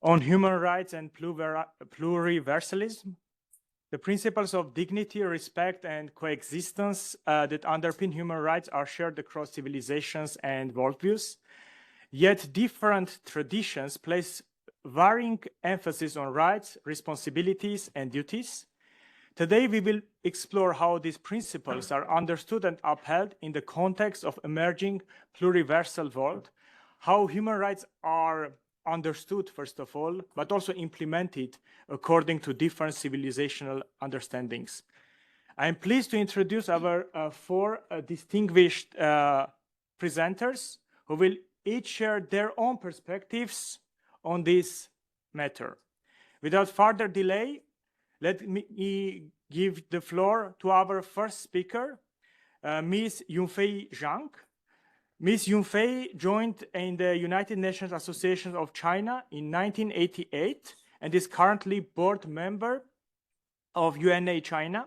on human rights and pluriversalism, the principles of dignity, respect, and coexistence that underpin human rights are shared across civilizations and worldviews. Yet different traditions place varying emphasis on rights, responsibilities, and duties. Today, we will explore how these principles are understood and upheld in the context of emerging pluriversal world, how human rights are understood, first of all, but also implemented according to different civilizational understandings. I am pleased to introduce our four distinguished presenters who will each share their own perspectives on this matter. Without further delay, let me give the floor to our first speaker, Ms. Yunfei Zhang. Ms. Yunfei joined in the United Nations Association of China in 1988 and is currently board member of UNA China.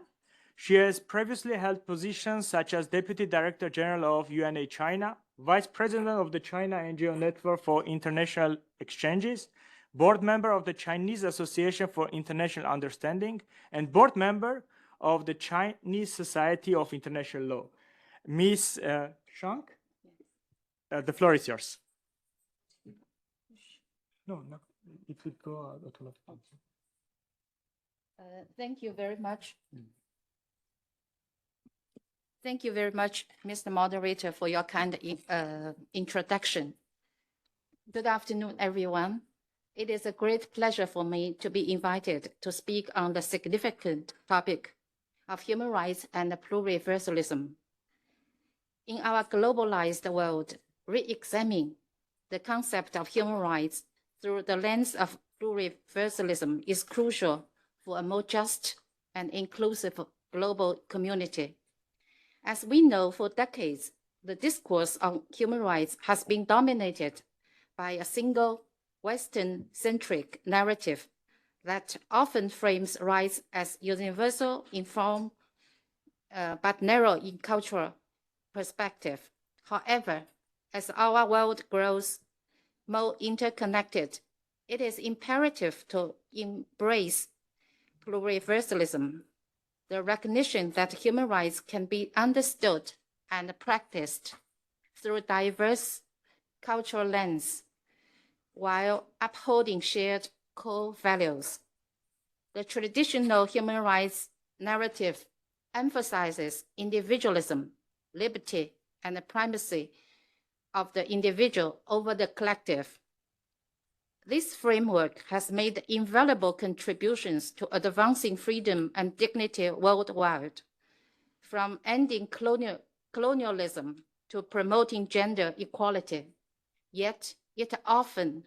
She has previously held positions such as Deputy Director General of UNA China, Vice President of the China NGO Network for International Exchanges, board member of the Chinese Association for International Understanding, and board member of the Chinese Society of International Law. Ms. Zhang, the floor is yours. No, it would go automatically. Thank you very much. Thank you very much, Mr. Moderator, for your kind introduction. Good afternoon, everyone. It is a great pleasure for me to be invited to speak on the significant topic of human rights and pluriversalism. In our globalized world, re-examining the concept of human rights through the lens of pluriversalism is crucial for a more just and inclusive global community. As we know, for decades, the discourse on human rights has been dominated by a single Western-centric narrative that often frames rights as universal in form, but narrow in cultural perspective. However, as our world grows more interconnected, it is imperative to embrace pluriversalism, the recognition that human rights can be understood and practiced through diverse cultural lens while upholding shared core values. The traditional human rights narrative emphasizes individualism, liberty, and the primacy of the individual over the collective. This framework has made invaluable contributions to advancing freedom and dignity worldwide, from ending colonialism to promoting gender equality. Yet, it often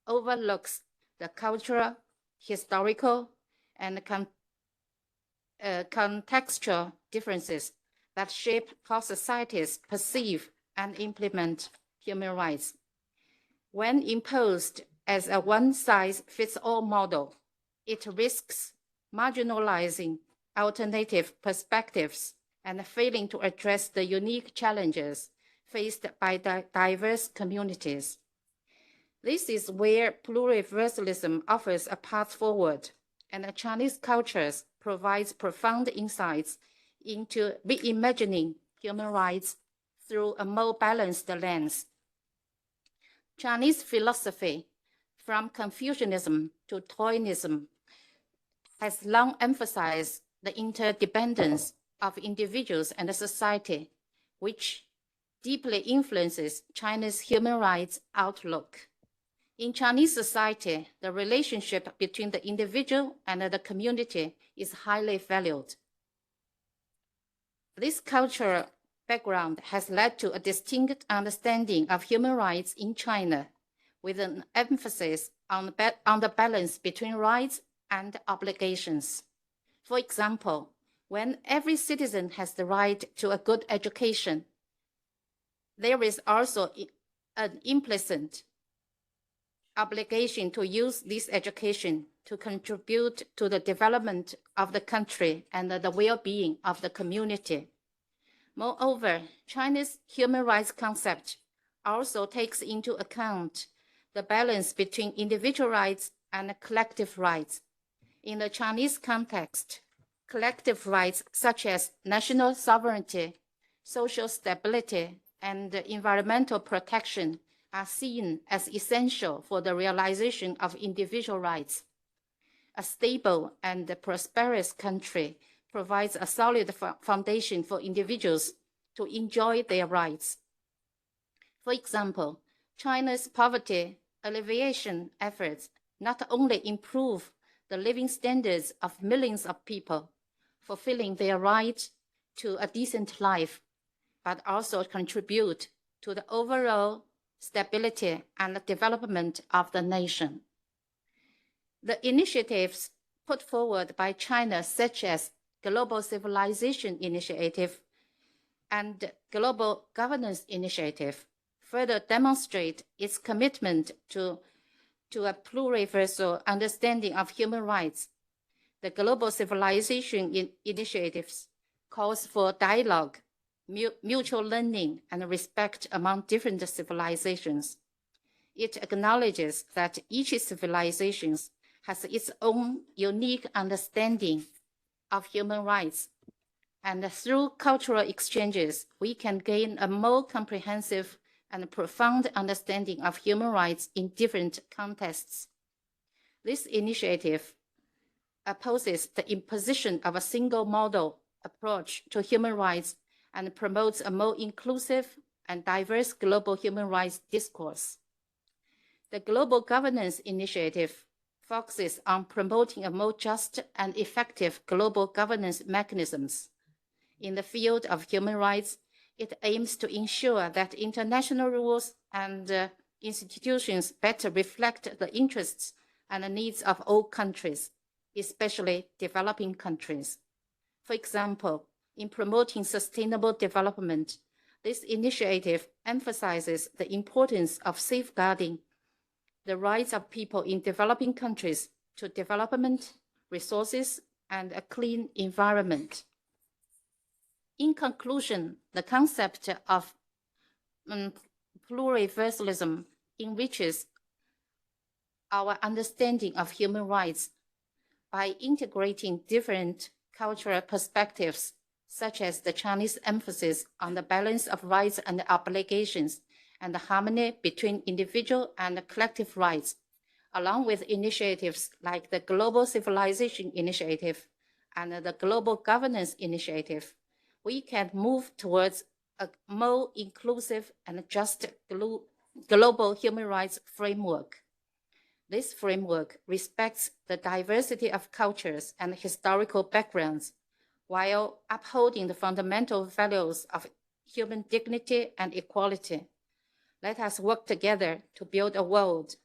overlooks the cultural, historical, and contextual differences that shape how societies perceive and implement human rights. When imposed as a one-size-fits-all model, it risks marginalizing alternative perspectives and failing to address the unique challenges faced by the diverse communities. This is where pluriversalism offers a path forward, and the Chinese cultures provides profound insights into reimagining human rights through a more balanced lens. Chinese philosophy, from Confucianism to Taoism, has long emphasized the interdependence of individuals and society, which deeply influences China's human rights outlook. In Chinese society, the relationship between the individual and the community is highly valued. This cultural background has led to a distinct understanding of human rights in China, with an emphasis on the balance between rights and obligations. For example, when every citizen has the right to a good education, there is also an implicit obligation to use this education to contribute to the development of the country and the well-being of the community. Moreover, China's human rights concept also takes into account the balance between individual rights and collective rights. In the Chinese context, collective rights such as national sovereignty, social stability, and environmental protection are seen as essential for the realization of individual rights. A stable and prosperous country provides a solid foundation for individuals to enjoy their rights. For example, China's poverty alleviation efforts not only improve the living standards of millions of people, fulfilling their right to a decent life, but also contribute to the overall stability and development of the nation. The initiatives put forward by China, such as Global Civilization Initiative and Global Governance Initiative, further demonstrate its commitment to a pluriversal understanding of human rights. The Global Civilization Initiatives calls for dialogue, mutual learning, and respect among different civilizations. It acknowledges that each civilization has its own unique understanding of human rights, and through cultural exchanges, we can gain a more comprehensive and profound understanding of human rights in different contexts. This initiative opposes the imposition of a single model approach to human rights and promotes a more inclusive and diverse global human rights discourse. The Global Governance Initiative focuses on promoting a more just and effective global governance mechanisms. In the field of human rights, it aims to ensure that international rules and institutions better reflect the interests and the needs of all countries, especially developing countries. For example, in promoting sustainable development, this initiative emphasizes the importance of safeguarding the rights of people in developing countries to development, resources, and a clean environment. In conclusion, the concept of pluriversalism enriches our understanding of human rights by integrating different cultural perspectives, such as the Chinese emphasis on the balance of rights and obligations and the harmony between individual and collective rights, along with initiatives like the Global Civilization Initiative and the Global Governance Initiative. We can move towards a more inclusive and just global human rights framework. This framework respects the diversity of cultures and historical backgrounds while upholding the fundamental values of human dignity and equality. Let us work together to build a world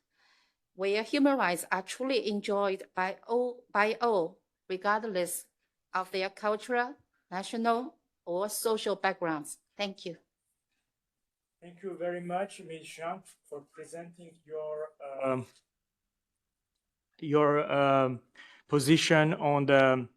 where human rights are truly enjoyed by all, regardless of their cultural, national, or social backgrounds. Thank you. Thank you very much, Ms. Zhang, for presenting your position on the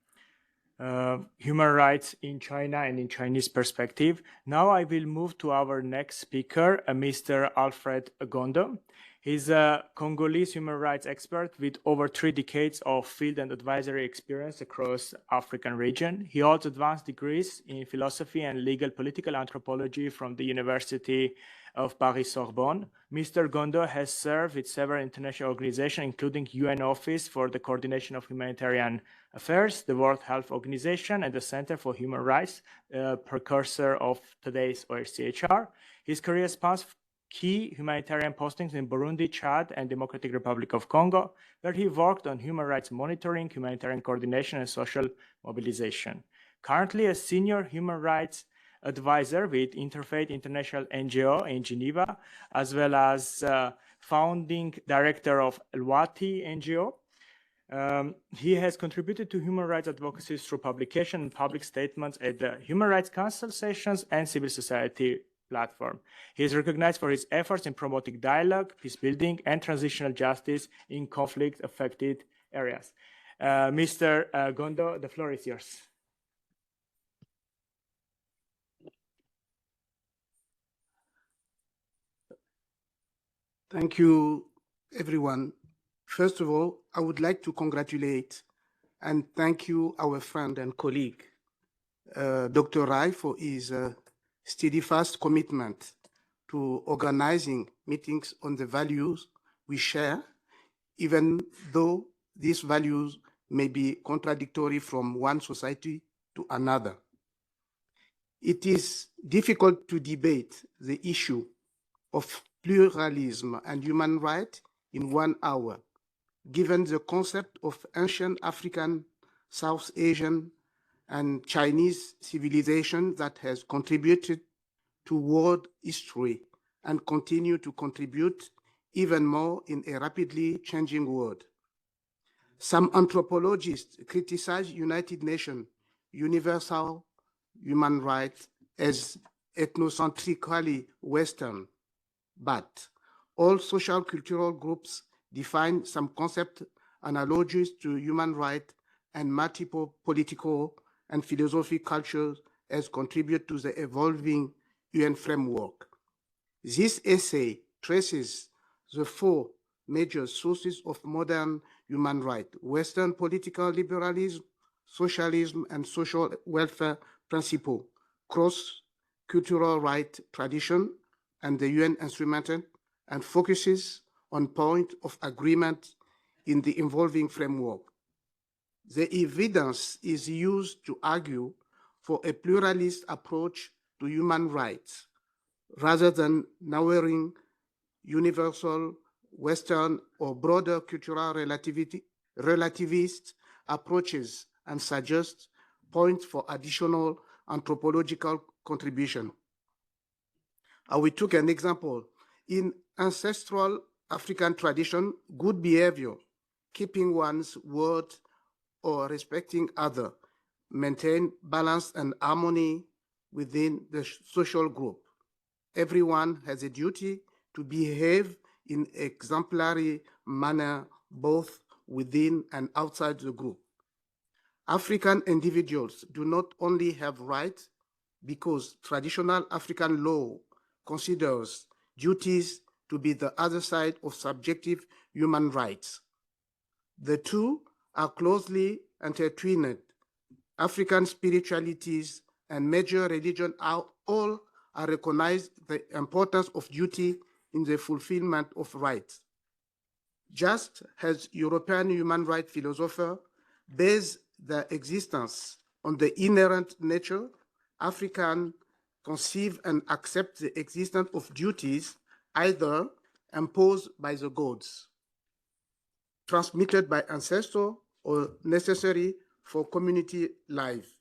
human rights in China and in Chinese perspective. Now I will move to our next speaker, Mr. Alfred Gondo. He's a Congolese human rights expert with over 3 decades of field and advisory experience across African region. He holds advanced degrees in philosophy and legal political anthropology from the University of Paris-Sorbonne. Mr. Gondo has served with several international organizations, including UN Office for the Coordination of Humanitarian Affairs, the World Health Organization, and the Center for Human Rights, precursor of today's OHCHR. His career spans key humanitarian postings in Burundi, Chad, and Democratic Republic of Congo, where he worked on human rights monitoring, humanitarian coordination, and social mobilization. Currently a senior human rights advisor with Interfaith International NGO in Geneva, as well as founding director of Elwati NGO. He has contributed to human rights advocacy through publication and public statements at the Human Rights Council sessions and civil society platform. He is recognized for his efforts in promoting dialogue, peace building, and transitional justice in conflict-affected areas. Mr. Gondo, the floor is yours. Thank you everyone. First of all, I would like to congratulate and thank you, our friend and colleague, Dr. Rai, for his steadfast commitment to organizing meetings on the values we share, even though these values may be contradictory from one society to another. It is difficult to debate the issue of pluralism and human rights in 1 hour, given the concept of ancient African, South Asian, and Chinese civilization that has contributed to world history and continue to contribute even more in a rapidly changing world. Some anthropologists criticize United Nations universal human rights as ethnocentrically Western, but all social cultural groups define some concept analogous to human rights and multiple political and philosophic cultures as contribute to the evolving UN framework. This essay traces the 4 major sources of modern human rights: Western political liberalism, socialism, and social welfare principle, cross-cultural right tradition, and the UN instrumented, and focuses on point of agreement in the evolving framework. The evidence is used to argue for a pluralist approach to human rights, rather than narrowing universal, Western, or broader cultural relativist approaches, and suggest points for additional anthropological contribution. We took an example. In ancestral African tradition, good behavior, keeping one's word or respecting others, maintain balance and harmony within the social group. Everyone has a duty to behave in exemplary manner, both within and outside the group. African individuals do not only have rights because traditional African law considers duties to be the other side of subjective human rights. The two are closely intertwined. African spiritualities and major religions all are recognized the importance of duty in the fulfillment of rights. Just as European human rights philosophers base their existence on the inherent nature, Africans conceive and accept the existence of duties either imposed by the gods, transmitted by ancestors, or necessary for community life.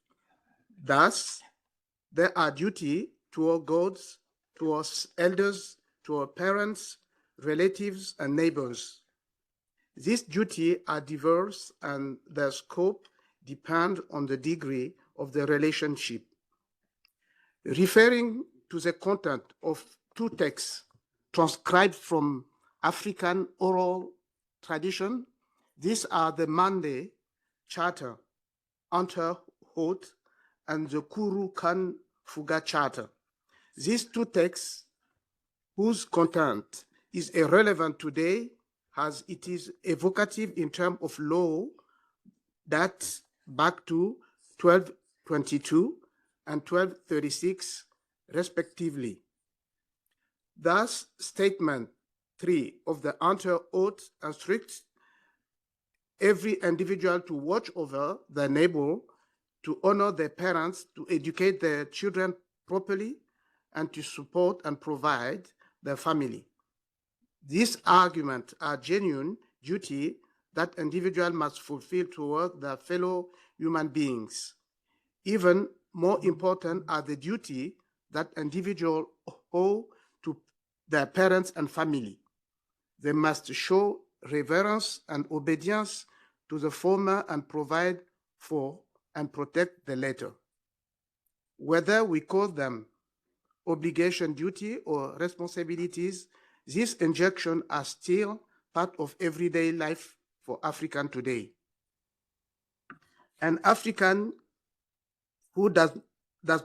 Thus, there are duties toward gods, towards elders, toward parents, relatives, and neighbors. These duties are diverse and their scope depend on the degree of the relationship. Referring to the content of 2 texts transcribed from African oral tradition, these are the Mande Charter, Enter Haute, and the Kuru Kan Fuga Charter. These 2 texts, whose content is irrelevant today, as it is evocative in terms of law, dates back to 1222 and 1236, respectively. Thus, Statement 3 of the Enter Oath instructs every individual to watch over their neighbor, to honor their parents, to educate their children properly, and to support and provide their family. These arguments are genuine duty that individuals must fulfill toward their fellow human beings. Even more important are the duty that individuals owe to their parents and family. They must show reverence and obedience to the former and provide for and protect the latter. Whether we call them obligation, duty, or responsibilities, these injunctions are still part of everyday life for Africans today. An African who does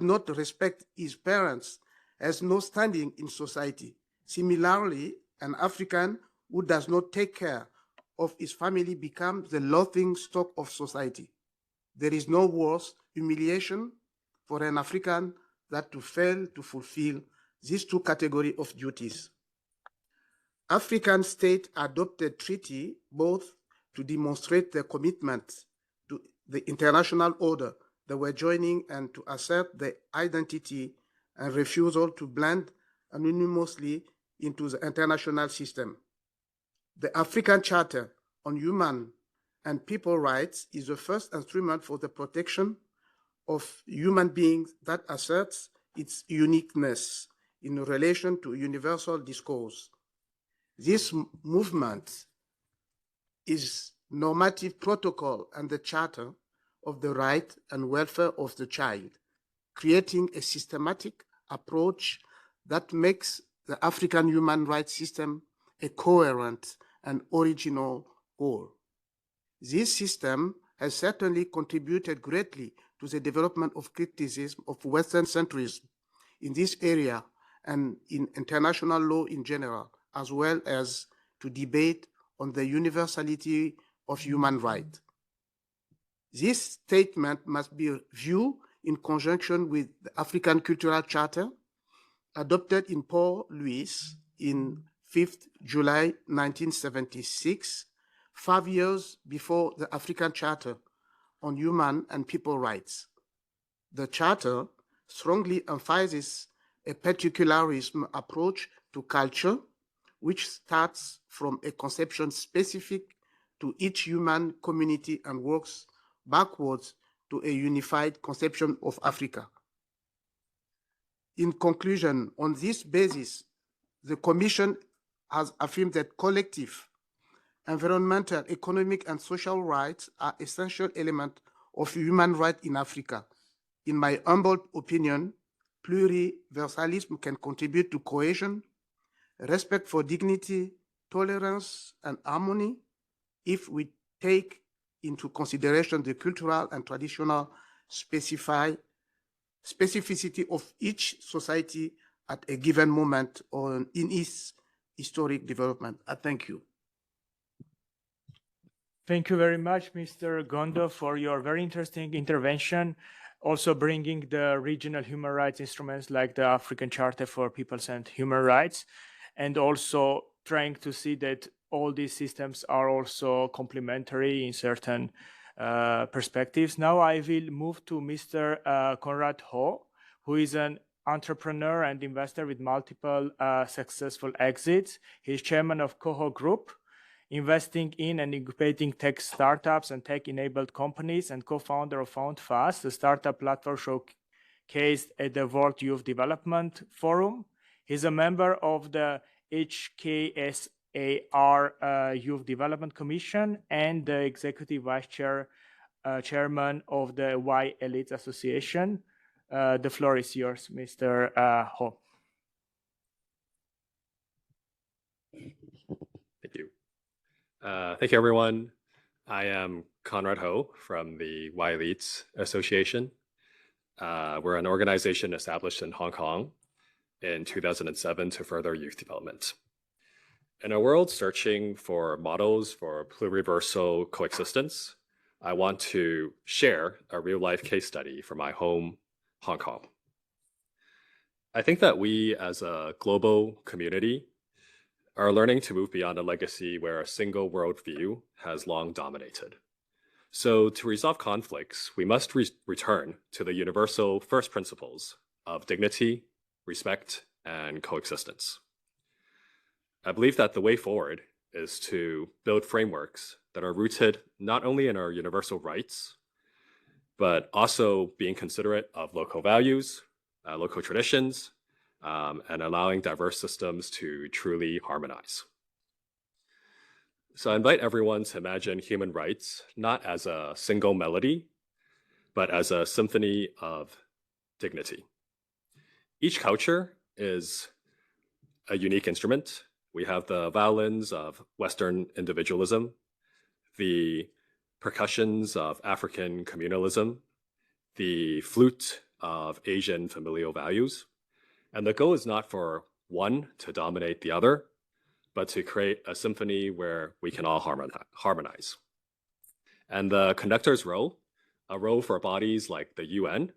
not respect his parents has no standing in society. Similarly, an African who does not take care of his family becomes the laughing stock of society. There is no worse humiliation for an African than to fail to fulfill these two categories of duties. African states adopted treaty both to demonstrate their commitment to the international order they were joining and to assert their identity and refusal to blend anonymously into the international system. The African Charter on Human and People Rights is the first instrument for the protection of human beings that asserts its uniqueness in relation to universal discourse. This movement is normative protocol and the Charter of the right and welfare of the child, creating a systematic approach that makes the African human rights system a coherent and original whole. This system has certainly contributed greatly to the development of criticism of Western centrism in this area and in international law in general, as well as to debate on the universality of human rights. This statement must be viewed in conjunction with the African Cultural Charter, adopted in Port Louis in 5th July 1976, 5 years before the African Charter on Human and People Rights. The Charter strongly emphasizes a particularism approach to culture, which starts from a conception specific to each human community and works backwards to a unified conception of Africa. In conclusion, on this basis, the Commission has affirmed that collective environmental, economic, and social rights are essential elements of human rights in Africa. In my humble opinion, pluriversalism can contribute to cohesion, respect for dignity, tolerance, and harmony if we take into consideration the cultural and traditional specificity of each society at a given moment or in its historic development. I thank you. Thank you very much, Mr. Gondo, for your very interesting intervention, also bringing the regional human rights instruments like the African Charter for Peoples and Human Rights, and also trying to see that all these systems are also complementary in certain perspectives. Now I will move to Mr. Conrad Ho, who is an entrepreneur and investor with multiple successful exits. He's chairman of Coho Group, investing in and incubating tech startups and tech-enabled companies, and co-founder of FoundFast, a startup platform showcased at the World Youth Development Forum. He's a member of the HKSAR Youth Development Commission and the executive vice chairman of the Y Elites Association. The floor is yours, Mr. Ho. Thank you. Thank you, everyone. I am Conrad Ho from the Y Elites Association. We're an organization established in Hong Kong in 2007 to further youth development. In a world searching for models for pluriversal coexistence, I want to share a real-life case study from my home, Hong Kong. I think that we as a global community are learning to move beyond a legacy where a single worldview has long dominated. So to resolve conflicts, we must return to the universal first principles of dignity, respect, and coexistence. I believe that the way forward is to build frameworks that are rooted not only in our universal rights, but also being considerate of local values, local traditions, and allowing diverse systems to truly harmonize. So I invite everyone to imagine human rights not as a single melody, but as a symphony of dignity. Each culture is a unique instrument. We have the violins of Western individualism, the percussions of African communalism, the flute of Asian familial values. And the goal is not for one to dominate the other, but to create a symphony where we can all harmonize. And the conductor's role, a role for bodies like the UN,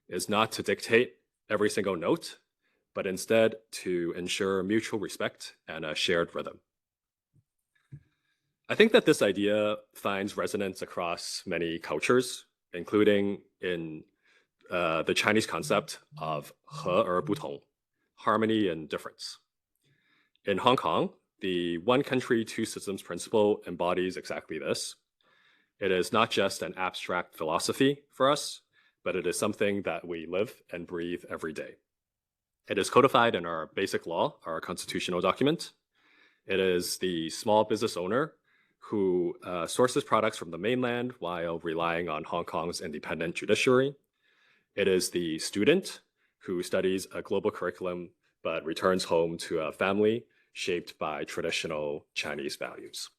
is not to dictate every single note, but instead to ensure mutual respect and a shared rhythm. I think that this idea finds resonance across many cultures, including in the Chinese concept of 和而不同, harmony and difference. In Hong Kong, the one country, two systems principle embodies exactly this. It is not just an abstract philosophy for us, but it is something that we live and breathe every day. It is codified in our basic law, our constitutional document. It is the small business owner who sources products from the mainland while relying on Hong Kong's independent judiciary. It is the student who studies a global curriculum but returns home to a family shaped by traditional Chinese values.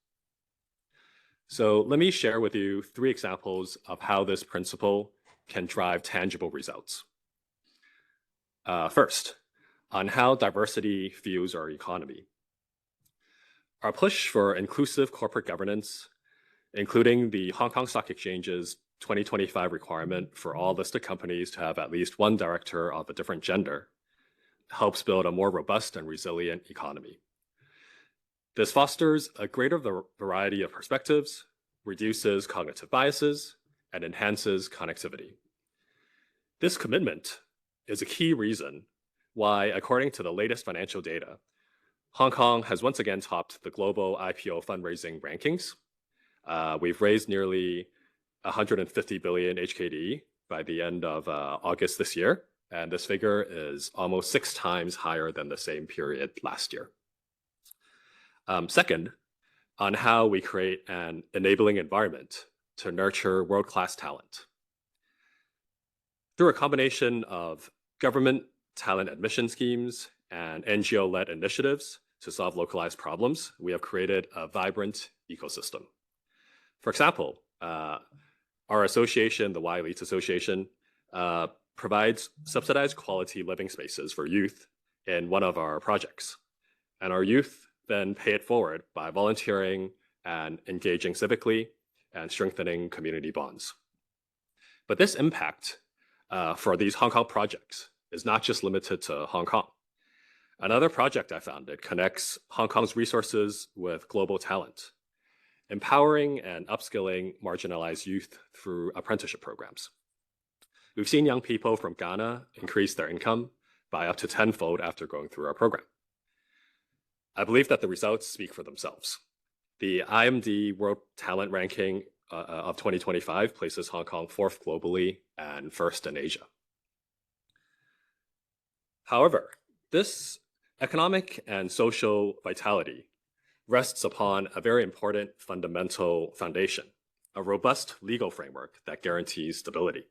So let me share with you 3 examples of how this principle can drive tangible results. First, on how diversity fuels our economy. Our push for inclusive corporate governance, including the Hong Kong Stock Exchange's 2025 requirement for all listed companies to have at least one director of a different gender, helps build a more robust and resilient economy. This fosters a greater variety of perspectives, reduces cognitive biases, and enhances connectivity. This commitment is a key reason why, according to the latest financial data, Hong Kong has once again topped the global IPO fundraising rankings. We've raised nearly 150 billion HKD by the end of August this year, and this figure is almost 6 times higher than the same period last year. Second, on how we create an enabling environment to nurture world-class talent. Through a combination of government talent admission schemes and NGO-led initiatives to solve localized problems, we have created a vibrant ecosystem. For example, our association, the Y Elites Association, provides subsidized quality living spaces for youth in one of our projects. And our youth then pay it forward by volunteering and engaging civically and strengthening community bonds. But this impact for these Hong Kong projects is not just limited to Hong Kong. Another project I founded connects Hong Kong's resources with global talent, empowering and upskilling marginalized youth through apprenticeship programs. We've seen young people from Ghana increase their income by up to 10-fold after going through our program. I believe that the results speak for themselves. The IMD World Talent Ranking of 2025 places Hong Kong 4th globally and 1st in Asia. However, this economic and social vitality rests upon a very important fundamental foundation, a robust legal framework that guarantees stability.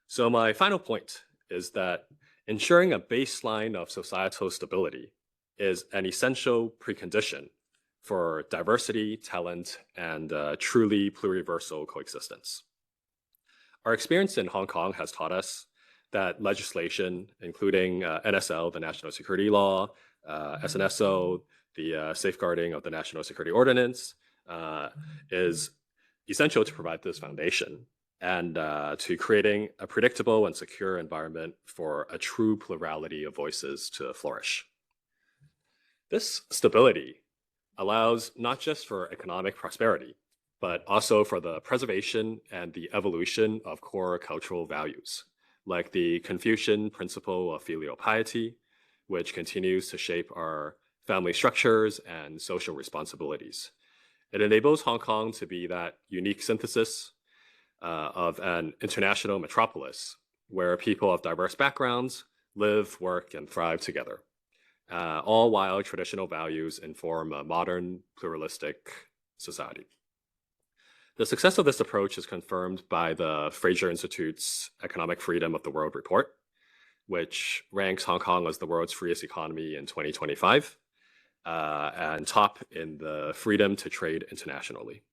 So my final point is that ensuring a baseline of societal stability is an essential precondition for diversity, talent, and truly pluriversal coexistence. Our experience in Hong Kong has taught us that legislation, including NSL, the National Security Law, SNSO, the Safeguarding of the National Security Ordinance, is essential to provide this foundation and to creating a predictable and secure environment for a true plurality of voices to flourish. This stability allows not just for economic prosperity, but also for the preservation and the evolution of core cultural values, like the Confucian principle of filial piety, which continues to shape our family structures and social responsibilities. It enables Hong Kong to be that unique synthesis of an international metropolis where people of diverse backgrounds live, work, and thrive together, all while traditional values inform a modern, pluralistic society. The success of this approach is confirmed by the Fraser Institute's Economic Freedom of the World report, which ranks Hong Kong as the world's freest economy in 2025 and top in the freedom to trade internationally.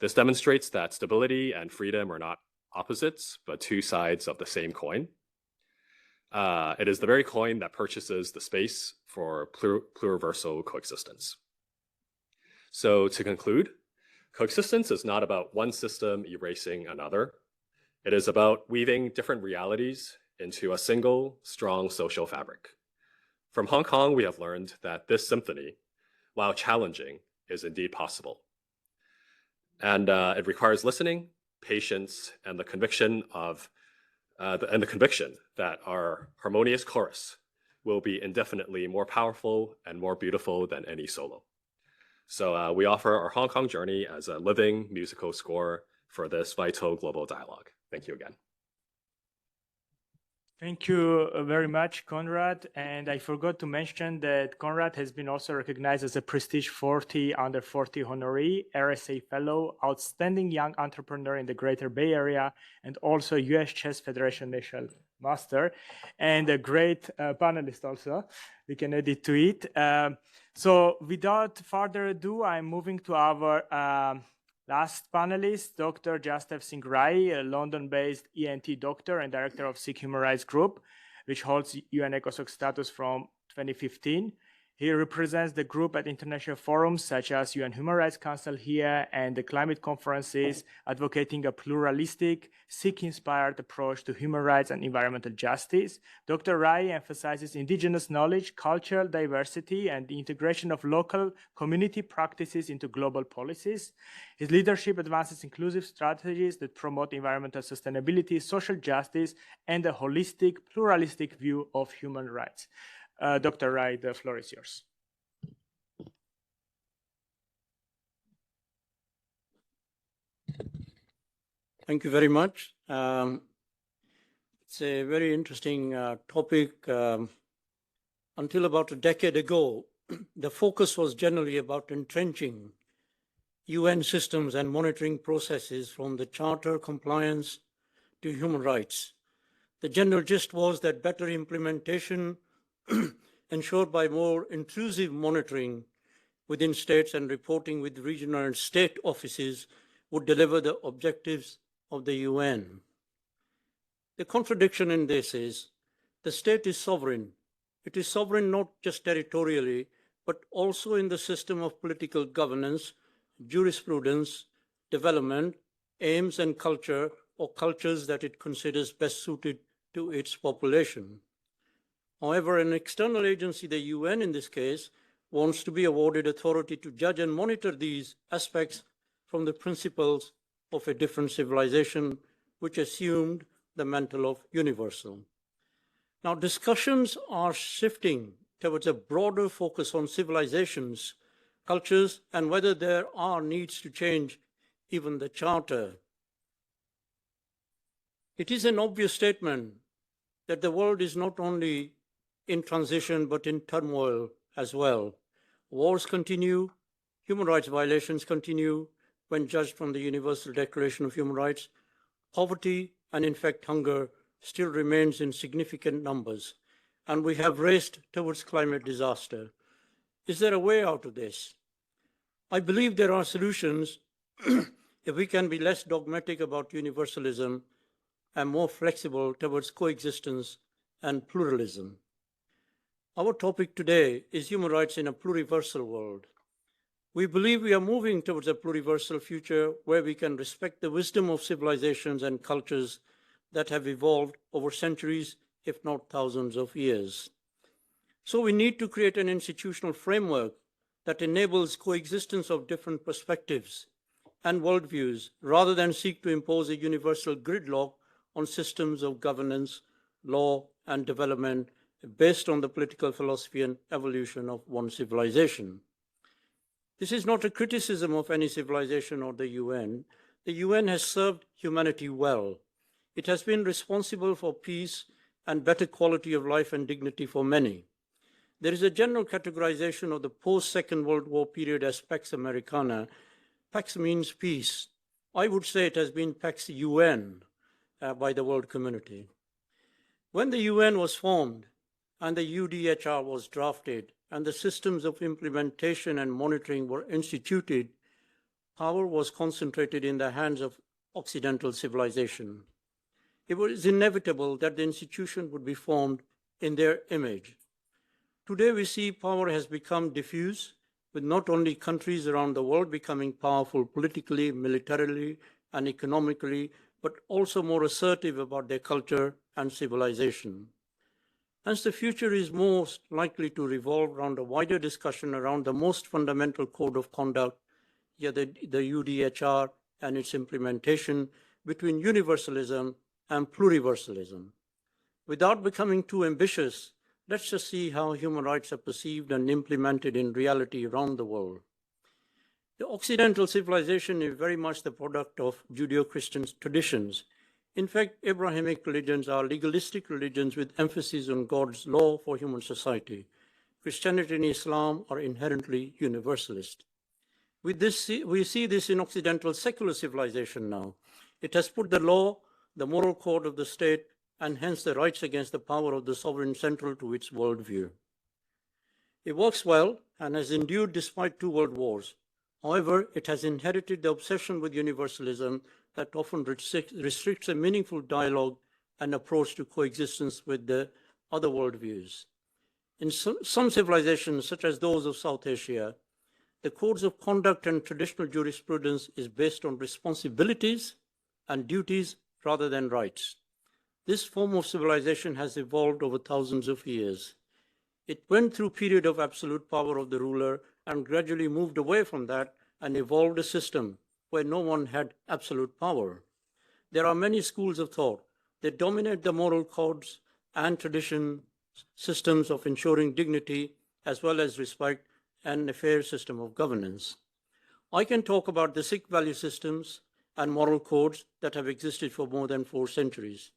This demonstrates that stability and freedom are not opposites, but 2 sides of the same coin. It is the very coin that purchases the space for pluriversal coexistence. So to conclude, coexistence is not about one system erasing another. It is about weaving different realities into a single, strong social fabric. From Hong Kong, we have learned that this symphony, while challenging, is indeed possible. And it requires listening, patience, and the conviction that our harmonious chorus will be indefinitely more powerful and more beautiful than any solo. So we offer our Hong Kong journey as a living musical score for this vital global dialogue. Thank you again. Thank you very much, Conrad. And I forgot to mention that Conrad has been also recognized as a Prestige 40 Under 40 honoree, RSA Fellow, Outstanding Young Entrepreneur in the Greater Bay Area, and also US Chess Federation National Master, and a great panelist also. We can add it to it. So without further ado, I'm moving to our last panelist, Dr. Jastev Singh Rai, a London-based ENT doctor and director of Sikh Human Rights Group, which holds UN ECOSOC status from 2015. He represents the group at international forums such as UN Human Rights Council here and the climate conferences, advocating a pluralistic, Sikh-inspired approach to human rights and environmental justice. Dr. Rai emphasizes indigenous knowledge, cultural diversity, and the integration of local community practices into global policies. His leadership advances inclusive strategies that promote environmental sustainability, social justice, and a holistic, pluralistic view of human rights. Dr. Rai, the floor is yours. Thank you very much. It's a very interesting topic. Until about a decade ago, the focus was generally about entrenching UN systems and monitoring processes from the Charter compliance to human rights. The general gist was that better implementation ensured by more intrusive monitoring within states and reporting with regional and state offices would deliver the objectives of the UN. The contradiction in this is the state is sovereign. It is sovereign not just territorially, but also in the system of political governance, jurisprudence, development, aims and culture, or cultures that it considers best suited to its population. However, an external agency, the UN in this case, wants to be awarded authority to judge and monitor these aspects from the principles of a different civilization, which assumed the mantle of universal. Now, discussions are shifting towards a broader focus on civilizations, cultures, and whether there are needs to change even the Charter. It is an obvious statement that the world is not only in transition, but in turmoil as well. Wars continue, human rights violations continue when judged from the Universal Declaration of Human Rights. Poverty and in fact hunger still remains in significant numbers, and we have raced towards climate disaster. Is there a way out of this? I believe there are solutions if we can be less dogmatic about universalism and more flexible towards coexistence and pluralism. Our topic today is human rights in a pluriversal world. We believe we are moving towards a pluriversal future where we can respect the wisdom of civilizations and cultures that have evolved over centuries, if not thousands of years. So we need to create an institutional framework that enables coexistence of different perspectives and worldviews, rather than seek to impose a universal gridlock on systems of governance, law, and development based on the political philosophy and evolution of one civilization. This is not a criticism of any civilization or the UN. The UN has served humanity well. It has been responsible for peace and better quality of life and dignity for many. There is a general categorization of the post-Second World War period as Pax Americana. Pax means peace. I would say it has been Pax UN by the world community. When the UN was formed and the UDHR was drafted and the systems of implementation and monitoring were instituted, power was concentrated in the hands of Occidental civilization. it was inevitable that the institution would be formed in their image. Today, we see power has become diffuse, with not only countries around the world becoming powerful politically, militarily, and economically, but also more assertive about their culture and civilization. Hence, the future is most likely to revolve around a wider discussion around the most fundamental code of conduct, the UDHR, and its implementation between universalism and pluriversalism. Without becoming too ambitious, let's just see how human rights are perceived and implemented in reality around the world. The Occidental civilization is very much the product of Judeo-Christian traditions. In fact, Abrahamic religions are legalistic religions with emphasis on God's law for human society. Christianity and Islam are inherently universalist. With this, we see this in Occidental secular civilization now. It has put the law, the moral code of the state, and hence the rights against the power of the sovereign central to its worldview. It works well and has endured despite 2 world wars. However, it has inherited the obsession with universalism that often restricts a meaningful dialogue and approach to coexistence with the other worldviews. In some civilizations, such as those of South Asia, the codes of conduct and traditional jurisprudence is based on responsibilities and duties rather than rights. This form of civilization has evolved over thousands of years. It went through a period of absolute power of the ruler and gradually moved away from that and evolved a system where no one had absolute power. There are many schools of thought that dominate the moral codes and tradition systems of ensuring dignity as well as respect and a fair system of governance. I can talk about the Sikh value systems and moral codes that have existed for more than 4 centuries.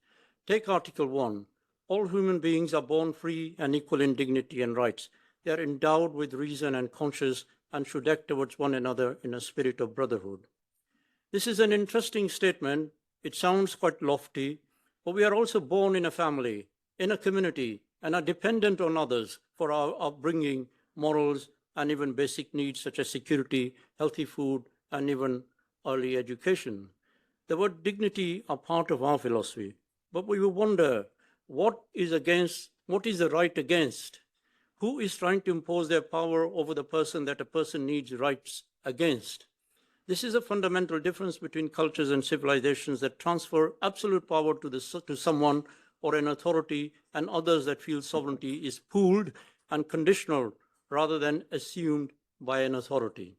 Take Article 1. All human beings are born free and equal in dignity and rights. They are endowed with reason and conscience and should act towards one another in a spirit of brotherhood. This is an interesting statement. It sounds quite lofty, but we are also born in a family, in a community, and are dependent on others for our upbringing, morals, and even basic needs such as security, healthy food, and even early education. The word dignity are part of our philosophy. But we will wonder, what is the right against? Who is trying to impose their power over the person that a person needs rights against? This is a fundamental difference between cultures and civilizations that transfer absolute power to someone or an authority, and others that feel sovereignty is pooled and conditional rather than assumed by an authority.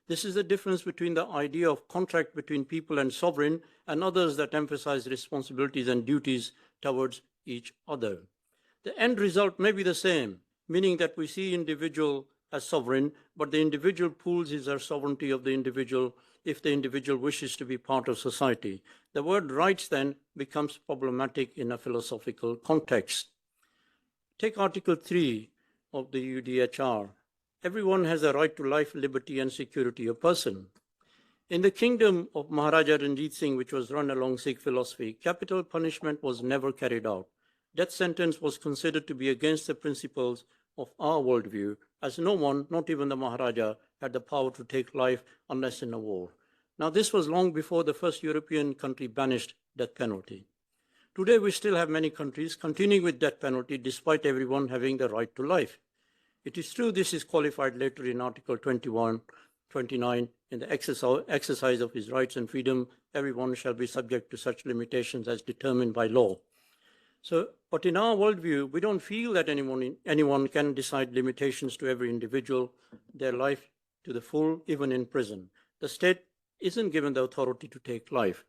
This is the difference between the idea of contract between people and sovereign and others that emphasize responsibilities and duties towards each other. The end result may be the same, meaning that we see individual as sovereign, but the individual pools his or sovereignty of the individual if the individual wishes to be part of society. The word rights then becomes problematic in a philosophical context. Take Article 3 of the UDHR. Everyone has a right to life, liberty, and security of person. In the kingdom of Maharaja Ranjit Singh, which was run along Sikh philosophy, capital punishment was never carried out. Death sentence was considered to be against the principles of our worldview, as no one, not even the Maharaja, had the power to take life unless in a war. Now, this was long before the first European country banished death penalty. Today, we still have many countries continuing with death penalty despite everyone having the right to life. It is true this is qualified later in Article 21, 29, in the exercise of his rights and freedom, everyone shall be subject to such limitations as determined by law. But in our worldview, we don't feel that anyone can decide limitations to every individual, their life to the full, even in prison. The state isn't given the authority to take life.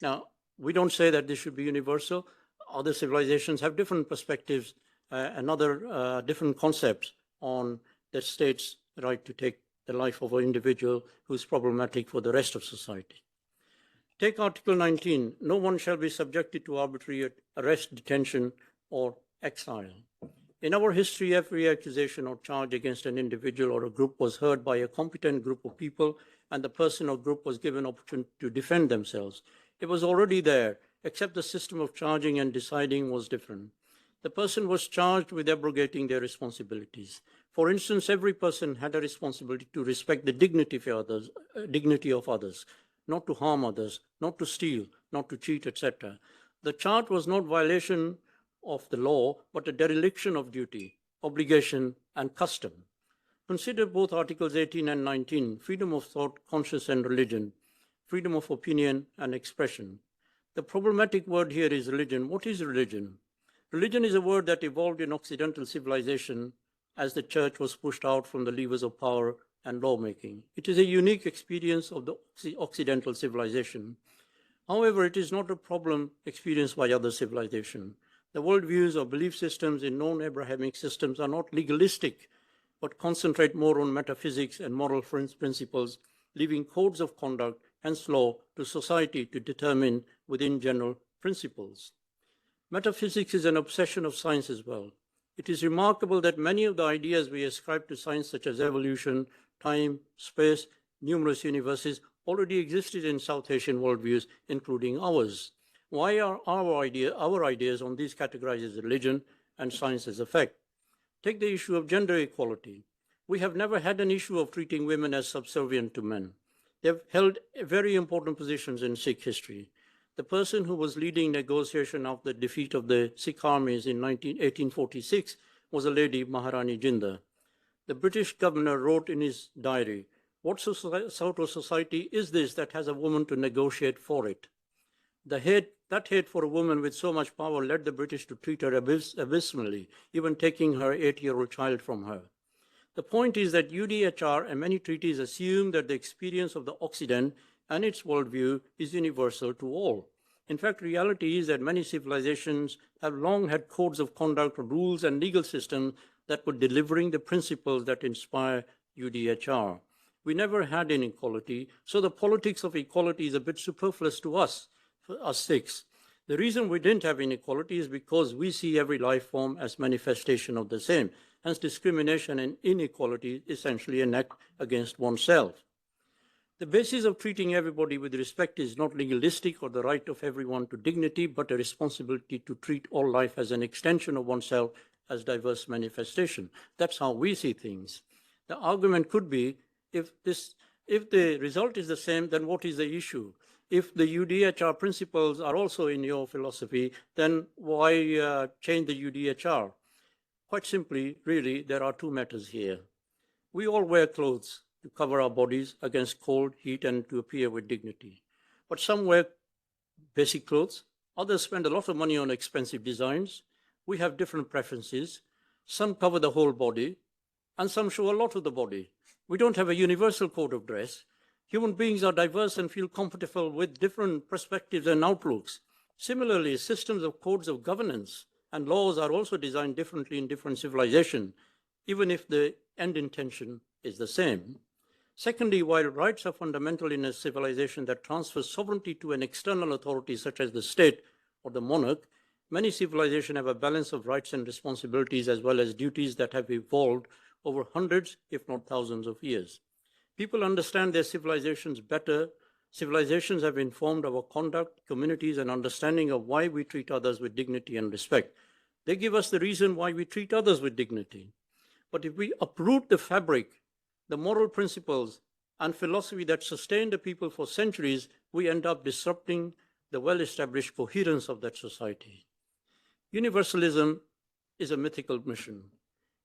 Now, we don't say that this should be universal. Other civilizations have different perspectives and other different concepts on the state's right to take the life of an individual who is problematic for the rest of society. Take Article 19, no one shall be subjected to arbitrary arrest, detention, or exile. In our history, every accusation or charge against an individual or a group was heard by a competent group of people, and the person or group was given opportunity to defend themselves. It was already there, except the system of charging and deciding was different. The person was charged with abrogating their responsibilities. For instance, every person had a responsibility to respect the dignity of others, not to harm others, not to steal, not to cheat, etc. The chart was not violation of the law, but a dereliction of duty, obligation, and custom. Consider both Articles 18 and 19, freedom of thought, conscience, and religion, freedom of opinion and expression. The problematic word here is religion. What is religion? Religion is a word that evolved in Occidental civilization as the church was pushed out from the levers of power and lawmaking. It is a unique experience of the Occidental civilization. However, it is not a problem experienced by other civilizations. The worldviews or belief systems in known Abrahamic systems are not legalistic, but concentrate more on metaphysics and moral principles, leaving codes of conduct, hence law, to society to determine within general principles. Metaphysics is an obsession of science as well. It is remarkable that many of the ideas we ascribe to science, such as evolution, time, space, numerous universes, already existed in South Asian worldviews, including ours. Why are our ideas on these categorized as religion and science as a fact? Take the issue of gender equality. We have never had an issue of treating women as subservient to men. They have held very important positions in Sikh history. The person who was leading negotiation of the defeat of the Sikh armies in 1846 was a lady, Maharani Jinder. The British governor wrote in his diary, "What sort of society is this that has a woman to negotiate for it?" That hate for a woman with so much power led the British to treat her abysmally, even taking her 8-year-old child from her. The point is that UDHR and many treaties assume that the experience of the Occident and its worldview is universal to all. In fact, reality is that many civilizations have long had codes of conduct, rules, and legal systems that were delivering the principles that inspire UDHR. We never had inequality, so the politics of equality is a bit superfluous to us Sikhs. The reason we didn't have inequality is because we see every life form as manifestation of the same. Hence, discrimination and inequality is essentially an act against oneself. The basis of treating everybody with respect is not legalistic or the right of everyone to dignity, but a responsibility to treat all life as an extension of oneself as diverse manifestation. That's how we see things. The argument could be, if the result is the same, then what is the issue? If the UDHR principles are also in your philosophy, then why change the UDHR? Quite simply, really, there are two matters here. We all wear clothes to cover our bodies against cold, heat, and to appear with dignity. But some wear basic clothes, others spend a lot of money on expensive designs. We have different preferences. Some cover the whole body, and some show a lot of the body. We don't have a universal code of dress. Human beings are diverse and feel comfortable with different perspectives and outlooks. Similarly, systems of codes of governance and laws are also designed differently in different civilizations, even if the end intention is the same. Secondly, while rights are fundamental in a civilization that transfers sovereignty to an external authority such as the state or the monarch, many civilizations have a balance of rights and responsibilities as well as duties that have evolved over hundreds, if not thousands of years. People understand their civilizations better. Civilizations have informed our conduct, communities, and understanding of why we treat others with dignity and respect. They give us the reason why we treat others with dignity. But if we uproot the fabric, the moral principles, and philosophy that sustained the people for centuries, we end up disrupting the well-established coherence of that society. Universalism is a mythical mission.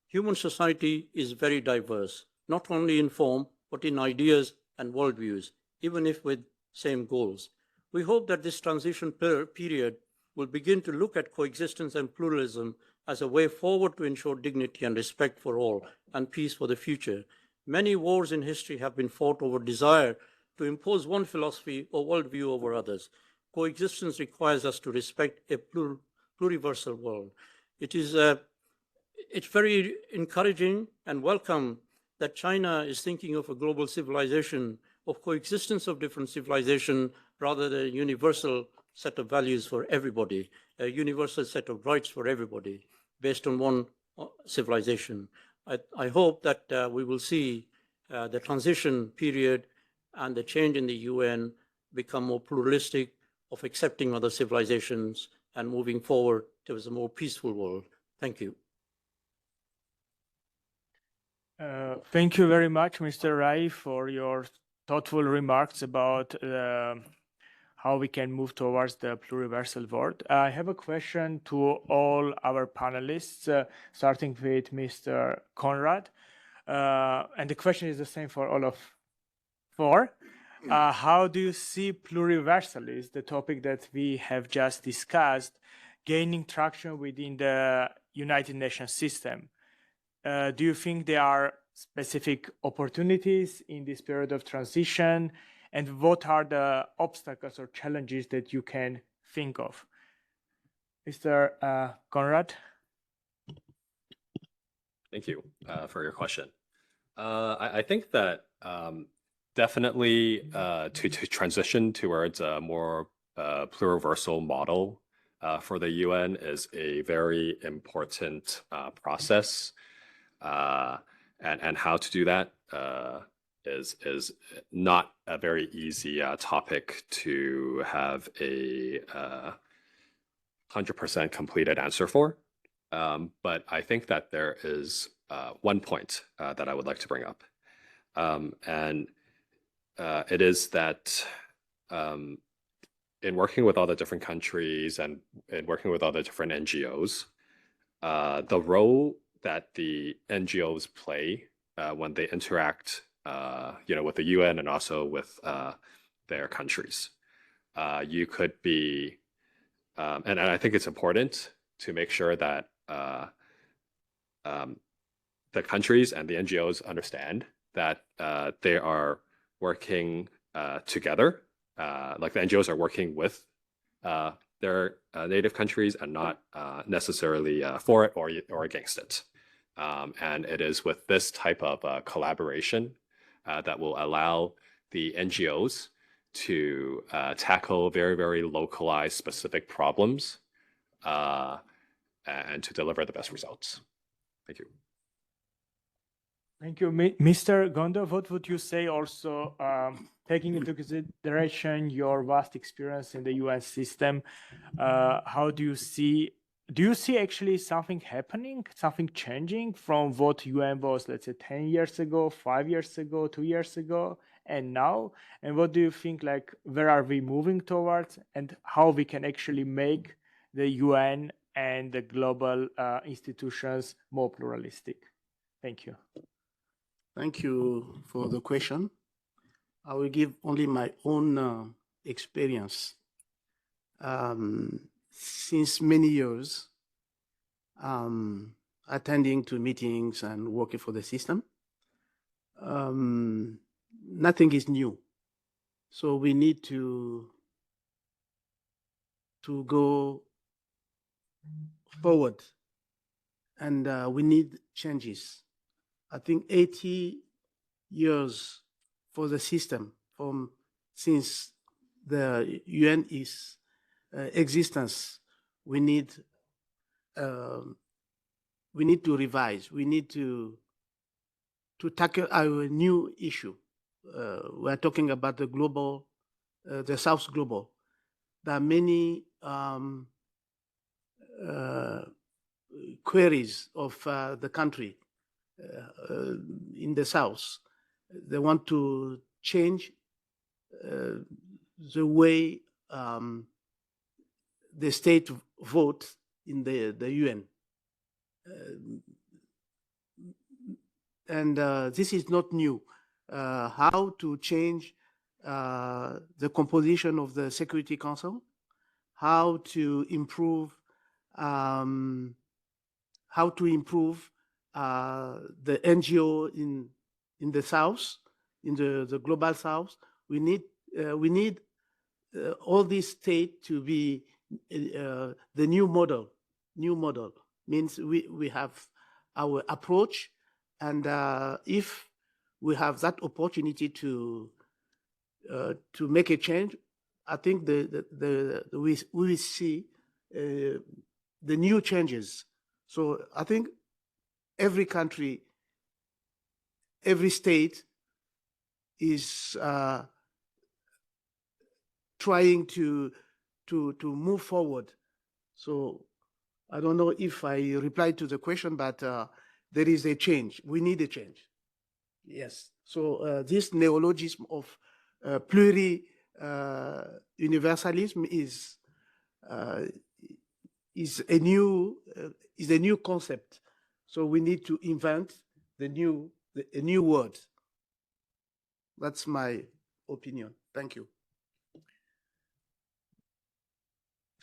Human society is very diverse, not only in form, but in ideas and worldviews, even if with same goals. We hope that this transition period will begin to look at coexistence and pluralism as a way forward to ensure dignity and respect for all and peace for the future. Many wars in history have been fought over desire to impose one philosophy or worldview over others. Coexistence requires us to respect a pluriversal world. It's very encouraging and welcome that China is thinking of a global civilization of coexistence of different civilizations rather than a universal set of values for everybody, a universal set of rights for everybody based on one civilization. I hope that we will see the transition period and the change in the UN become more pluralistic, of accepting other civilizations and moving forward towards a more peaceful world. Thank you. Thank you very much, Mr. Rai, for your thoughtful remarks about how we can move towards the pluriversal world. I have a question to all our panelists, starting with Mr. Conrad. And the question is the same for all of four. How do you see pluriversalism, the topic that we have just discussed, gaining traction within the United Nations system? Do you think there are specific opportunities in this period of transition? And what are the obstacles or challenges that you can think of? Mr. Conrad? Thank you for your question. I think that definitely to transition towards a more pluriversal model for the UN is a very important process. And how to do that is not a very easy topic to have a 100% completed answer for. But I think that there is one point that I would like to bring up. And it is that in working with all the different countries and in working with all the different NGOs, the role that the NGOs play when they interact, with the UN and also with their countries, you could be, and I think it's important to make sure that the countries and the NGOs understand that they are working together, like the NGOs are working with their native countries and not necessarily for it or against it. And it is with this type of collaboration that will allow the NGOs to tackle very, very localized specific problems and to deliver the best results. Thank you. Thank you. Mr. Gondo, what would you say also, taking into consideration your vast experience in the UN system, how do you see actually something happening, something changing from what UN was, let's say, 10 years ago, 5 years ago, 2 years ago, and now? And what do you think, like, where are we moving towards, and how we can actually make the UN and the global institutions more pluralistic? Thank you. Thank you for the question. I will give only my own experience. Since many years, attending to meetings and working for the system, nothing is new. So we need to go forward, and we need changes. I think 80 years for the system since the UN is existence. We need to revise. We need to tackle our new issue. We're talking about the global, the South Global. There are many queries of the country in the South. They want to change the way the state vote in the UN. And this is not new. How to change the composition of the Security Council, how to improve the NGO in the South, in the global South. We need all this state to be the new model. New model means we have our approach, and if we have that opportunity to make a change, I think we will see the new changes. So I think every country, every state is trying to move forward. So I don't know if I replied to the question, but there is a change. We need a change. Yes. So this neologism of pluriversal universalism is a new concept. So we need to invent a new word. That's my opinion. Thank you.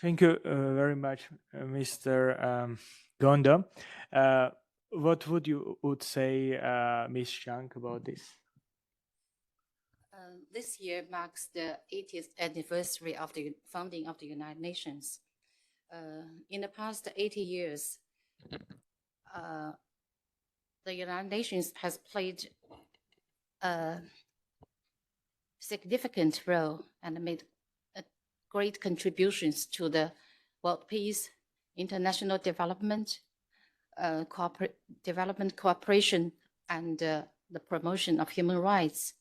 Thank you very much, Mr. Gondo. What would you say, Ms. Zhang, about this? This year marks the 80th anniversary of the founding of the United Nations. In the past 80 years, the United Nations has played a significant role and made great contributions to the world peace, international development, development cooperation, and the promotion of human rights.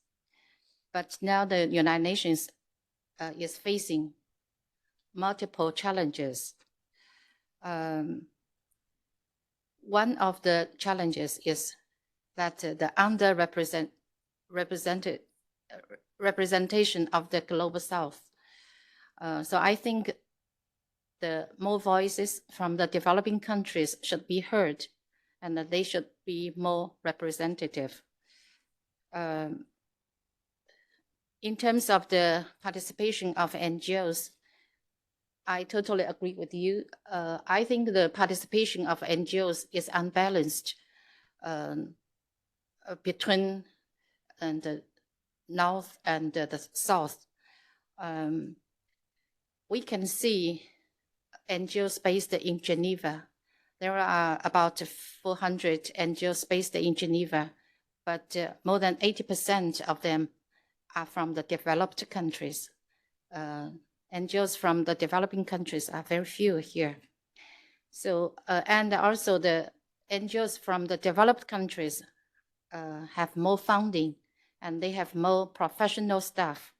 But now the United Nations is facing multiple challenges. One of the challenges is that the representation of the Global South. So I think the more voices from the developing countries should be heard, and that they should be more representative. In terms of the participation of NGOs, I totally agree with you. I think the participation of NGOs is unbalanced between the North and the South. We can see NGOs based in Geneva. There are about 400 NGOs based in Geneva, but more than 80% of them are from the developed countries. NGOs from the developing countries are very few here. So, and also the NGOs from the developed countries have more funding and they have more professional staff.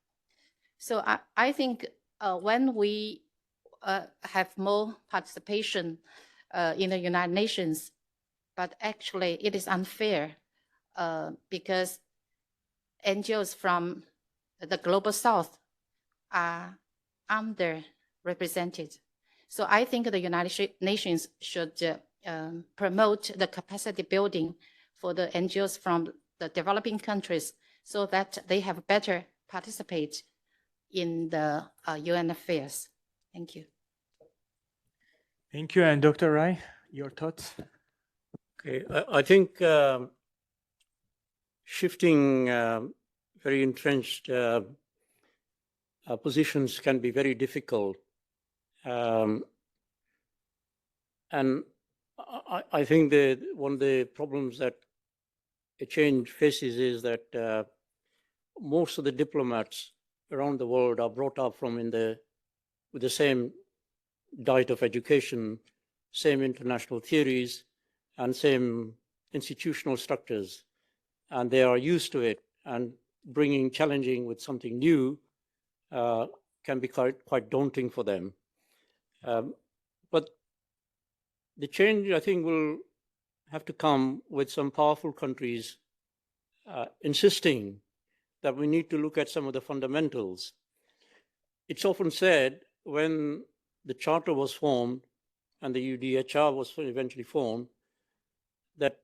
So I think when we have more participation in the United Nations, but actually it is unfair because NGOs from the Global South are underrepresented. So I think the United Nations should promote the capacity building for the NGOs from the developing countries so that they have better participate in the UN affairs. Thank you. Thank you. And Dr. Rai, your thoughts? Okay, I think shifting very entrenched positions can be very difficult. And I think that one of the problems that a change faces is that most of the diplomats around the world are brought up from with the same diet of education, same international theories, and same institutional structures. And they are used to it, and challenging with something new can be quite daunting for them. But the change, I think, will have to come with some powerful countries insisting that we need to look at some of the fundamentals. It's often said when the Charter was formed and the UDHR was eventually formed, that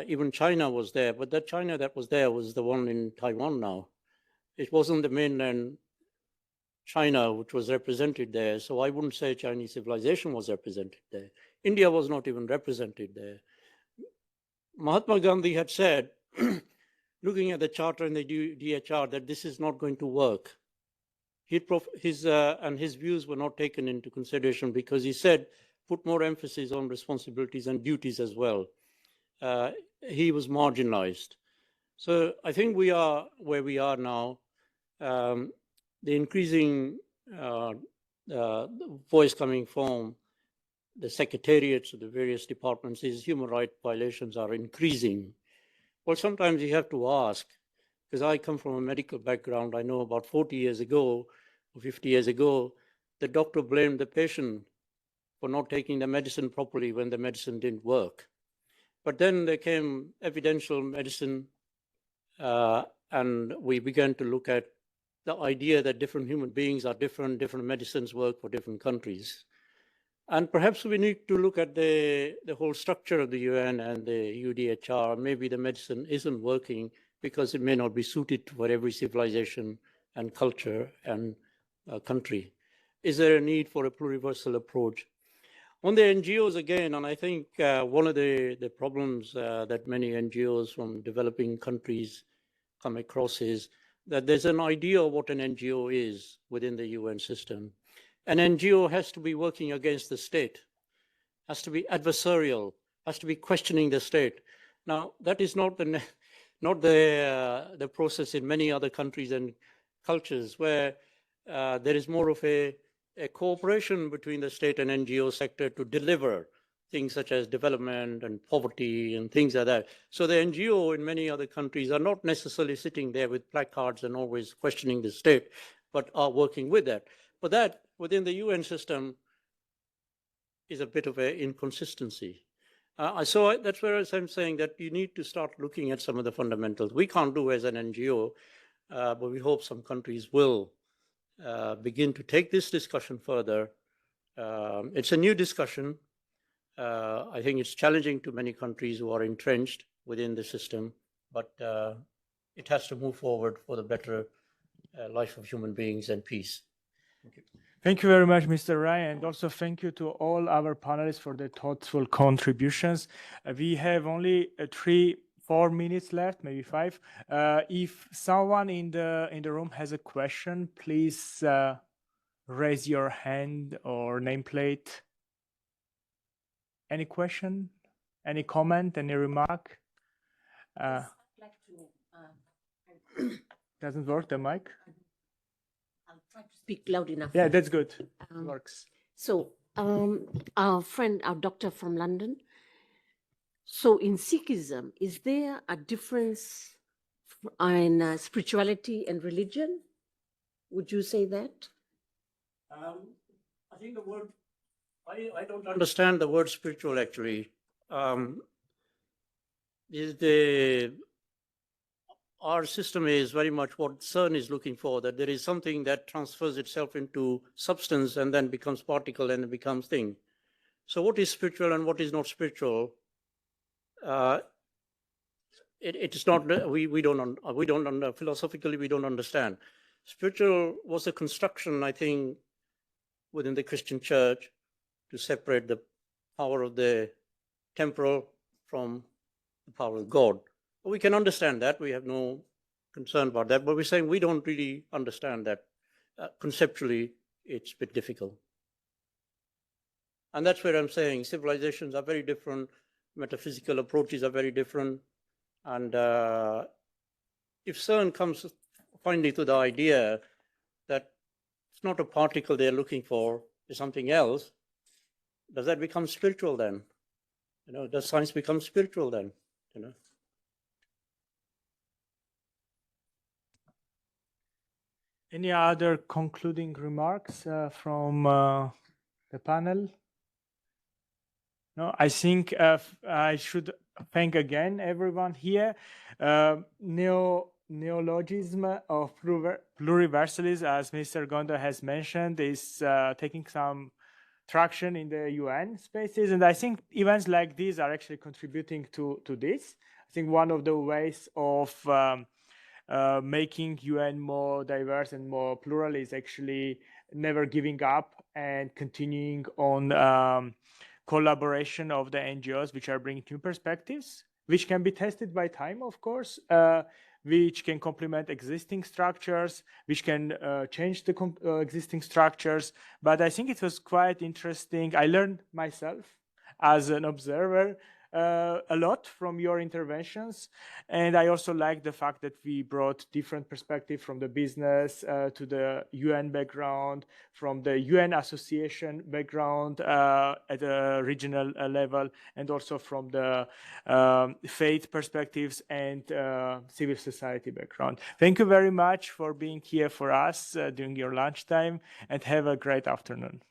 even China was there, but that China that was there was the one in Taiwan now. It wasn't the mainland China which was represented there, so I wouldn't say Chinese civilization was represented there. India was not even represented there. Mahatma Gandhi had said, looking at the Charter and the UDHR, that this is not going to work. His views were not taken into consideration because he said, put more emphasis on responsibilities and duties as well. He was marginalized. So I think we are where we are now. The increasing voice coming from the secretariats of the various departments is human rights violations are increasing. Well, sometimes you have to ask, because I come from a medical background, I know about 40 years ago, or 50 years ago, the doctor blamed the patient for not taking the medicine properly when the medicine didn't work. But then there came evidential medicine, and we began to look at the idea that different human beings are different, different medicines work for different countries. And perhaps we need to look at the whole structure of the UN and the UDHR. Maybe the medicine isn't working because it may not be suited for every civilization and culture and country. Is there a need for a pluriversal approach? On the NGOs again, and I think one of the problems that many NGOs from developing countries come across is that there's an idea of what an NGO is within the UN system. An NGO has to be working against the state, has to be adversarial, has to be questioning the state. Now, that is not the process in many other countries and cultures where there is more of a cooperation between the state and NGO sector to deliver things such as development and poverty and things like that. So the NGO in many other countries are not necessarily sitting there with placards and always questioning the state, but are working with that. But that within the UN system is a bit of an inconsistency. So that's where I'm saying that you need to start looking at some of the fundamentals. We can't do as an NGO, but we hope some countries will begin to take this discussion further. It's a new discussion. I think it's challenging to many countries who are entrenched within the system, but it has to move forward for the better life of human beings and peace. Thank you. Thank you very much, Mr. Rai, and also thank you to all our panelists for their thoughtful contributions. We have only 4 minutes left, maybe 5. If someone in the room has a question, please raise your hand or nameplate. Any question? Any comment? Any remark? Yes, I'd like to, Doesn't work, the mic? I'll try to speak loud enough. Yeah, that's good. Works. So, our friend, our doctor from London. So, in Sikhism, is there a difference in spirituality and religion? Would you say that? I think the word, I don't understand the word spiritual actually. Our system is very much what CERN is looking for, that there is something that transfers itself into substance and then becomes particle and it becomes thing. So what is spiritual and what is not spiritual? It's not, philosophically we don't understand. Spiritual was a construction, I think, within the Christian church to separate the power of the temporal from the power of God. We can understand that. We have no concern about that. But we're saying we don't really understand that. Conceptually, it's a bit difficult. And that's where I'm saying civilizations are very different. Metaphysical approaches are very different. And if CERN comes finally to the idea that it's not a particle they're looking for, it's something else, does that become spiritual then? You know, does science become spiritual then? You know? Any other concluding remarks from the panel? No, I think I should thank again everyone here. Neologism of pluriversalism, as Mr. Gonda has mentioned, is taking some traction in the UN spaces. And I think events like these are actually contributing to this. I think one of the ways of making UN more diverse and more plural is actually never giving up and continuing on collaboration of the NGOs, which are bringing new perspectives, which can be tested by time, of course, which can complement existing structures, which can change the existing structures. But I think it was quite interesting. I learned myself as an observer a lot from your interventions. And I also like the fact that we brought different perspectives from the business to the UN background, from the UN association background at a regional level, and also from the faith perspectives and civil society background. Thank you very much for being here for us during your lunchtime, and have a great afternoon.